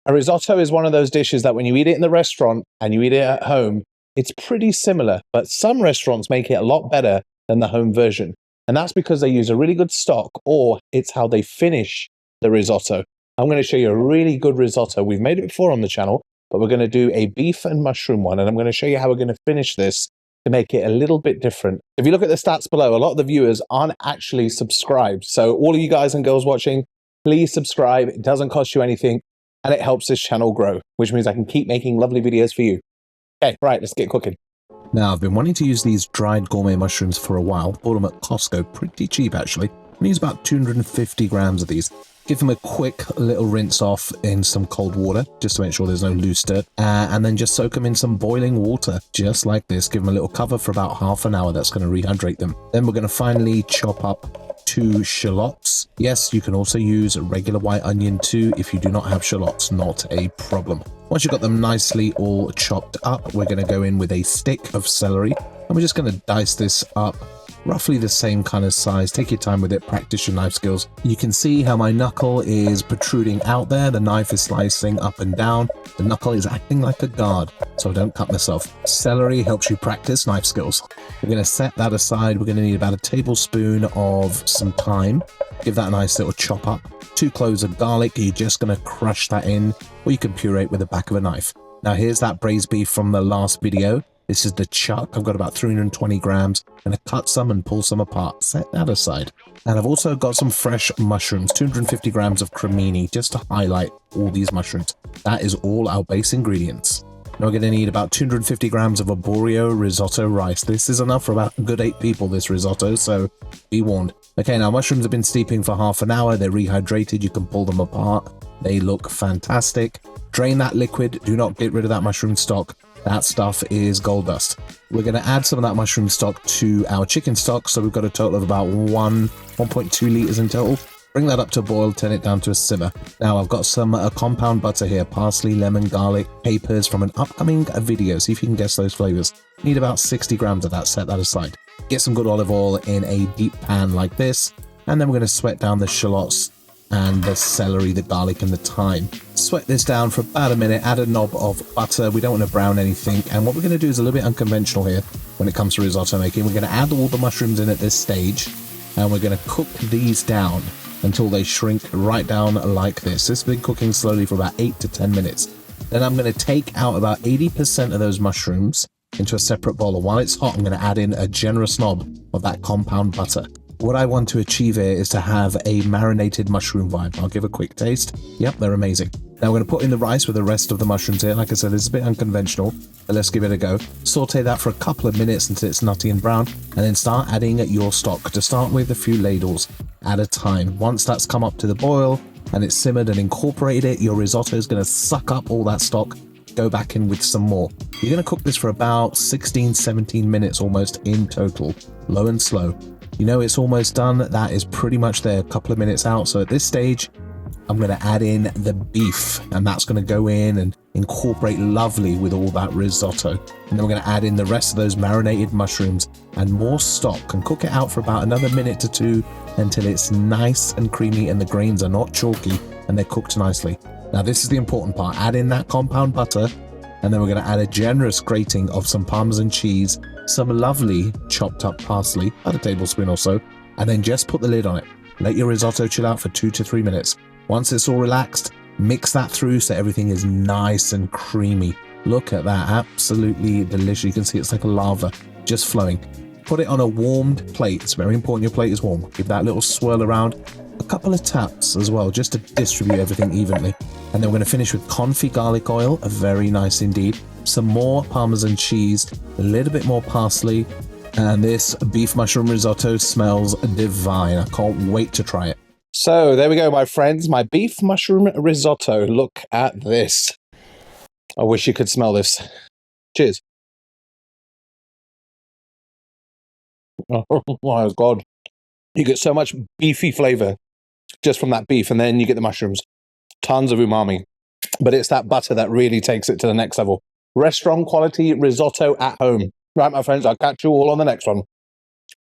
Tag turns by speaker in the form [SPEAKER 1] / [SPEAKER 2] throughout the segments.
[SPEAKER 1] A risotto is one of those dishes that when you eat it in the restaurant and you eat it at home, it's pretty similar, but some restaurants make it a lot better than the home version. And that's because they use a really good stock, or it's how they finish the risotto. I'm going to show you a really good risotto. We've made it before on the channel, but we're going to do a beef and mushroom one, and I'm going to show you how we're going to finish this to make it a little bit different. If you look at the stats below, a lot of the viewers aren't actually subscribed. So all of you guys and girls watching, please subscribe. It doesn't cost you anything, and it helps this channel grow, which means I can keep making lovely videos for you. Okay, right, let's get cooking. Now, I've been wanting to use these dried gourmet mushrooms for a while. Bought them at Costco, pretty cheap actually. I use about 250 grams of these. Give them a quick little rinse off in some cold water, just to make sure there's no loose dirt. And then just soak them in some boiling water, just like this. Give them a little cover for about half an hour. That's going to rehydrate them. Then we're going to finally chop up 2 shallots. Yes, you can also use a regular white onion too if you do not have shallots, not a problem. Once you've got them nicely all chopped up, we're going to go in with a stick of celery, and we're just going to dice this up roughly the same kind of size. Take your time with it, practice your knife skills. You can see how my knuckle is protruding out there. The knife is slicing up and down. The knuckle is acting like a guard, so I don't cut myself. Celery helps you practice knife skills. We're going to set that aside. We're going to need about a tablespoon of some thyme. Give that a nice little chop up. 2 cloves of garlic. You're just going to crush that in, or you can puree it with the back of a knife. Now here's that braised beef from the last video. This is the chuck. I've got about 320 grams. I'm going to cut some and pull some apart. Set that aside. And I've also got some fresh mushrooms, 250 grams of cremini, just to highlight all these mushrooms. That is all our base ingredients. Now we're going to need about 250 grams of arborio risotto rice. This is enough for about a good 8 people, this risotto, so be warned. Okay, now mushrooms have been steeping for half an hour. They're rehydrated. You can pull them apart. They look fantastic. Drain that liquid. Do not get rid of that mushroom stock. That stuff is gold dust. We're going to add some of that mushroom stock to our chicken stock, so we've got a total of about 1.2 liters in total. Bring that up to a boil, turn it down to a simmer. Now I've got some compound butter here, parsley, lemon, garlic, capers from an upcoming video. See if you can guess those flavors. Need about 60 grams of that, set that aside. Get some good olive oil in a deep pan like this, and then we're going to sweat down the shallots and the celery, the garlic, and the thyme. Sweat this down for about a minute, add a knob of butter. We don't want to brown anything. And what we're going to do is a little bit unconventional here when it comes to risotto making. We're going to add all the mushrooms in at this stage, and we're going to cook these down until they shrink right down like this. This has been cooking slowly for about 8 to 10 minutes. Then I'm going to take out about 80% of those mushrooms into a separate bowl. And while it's hot, I'm going to add in a generous knob of that compound butter. What I want to achieve here is to have a marinated mushroom vibe. I'll give a quick taste. Yep, they're amazing. Now we're going to put in the rice with the rest of the mushrooms here. Like I said, this is a bit unconventional, but let's give it a go. Saute that for a couple of minutes until it's nutty and brown, and then start adding your stock. To start with, a few ladles at a time. Once that's come up to the boil and it's simmered and incorporated it, your risotto is going to suck up all that stock. Go back in with some more. You're going to cook this for about 16-17 minutes almost in total, low and slow. You know it's almost done. That is pretty much there, a couple of minutes out. So at this stage, I'm going to add in the beef, and that's going to go in and incorporate lovely with all that risotto. And then we're going to add in the rest of those marinated mushrooms and more stock and cook it out for about another minute to 2 until it's nice and creamy and the grains are not chalky and they're cooked nicely. Now this is the important part. Add in that compound butter, and then we're going to add a generous grating of some Parmesan cheese, some lovely chopped up parsley, about a tablespoon or so, and then just put the lid on it. Let your risotto chill out for 2 to 3 minutes. Once it's all relaxed, mix that through so everything is nice and creamy. Look at that, absolutely delicious. You can see it's like a lava just flowing. Put it on a warmed plate. It's very important your plate is warm. Give that little swirl around. A couple of taps as well, just to distribute everything evenly. And then we're going to finish with confit garlic oil, very nice indeed. Some more Parmesan cheese, a little bit more parsley, and this beef mushroom risotto smells divine. I can't wait to try it. So there we go, my friends, my beef mushroom risotto. Look at this. I wish you could smell this. Cheers. Oh my God. You get so much beefy flavor just from that beef, and then you get the mushrooms. Tons of umami. But it's that butter that really takes it to the next level. Restaurant quality risotto at home. Right, my friends, I'll catch you all on the next one.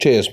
[SPEAKER 1] Cheers.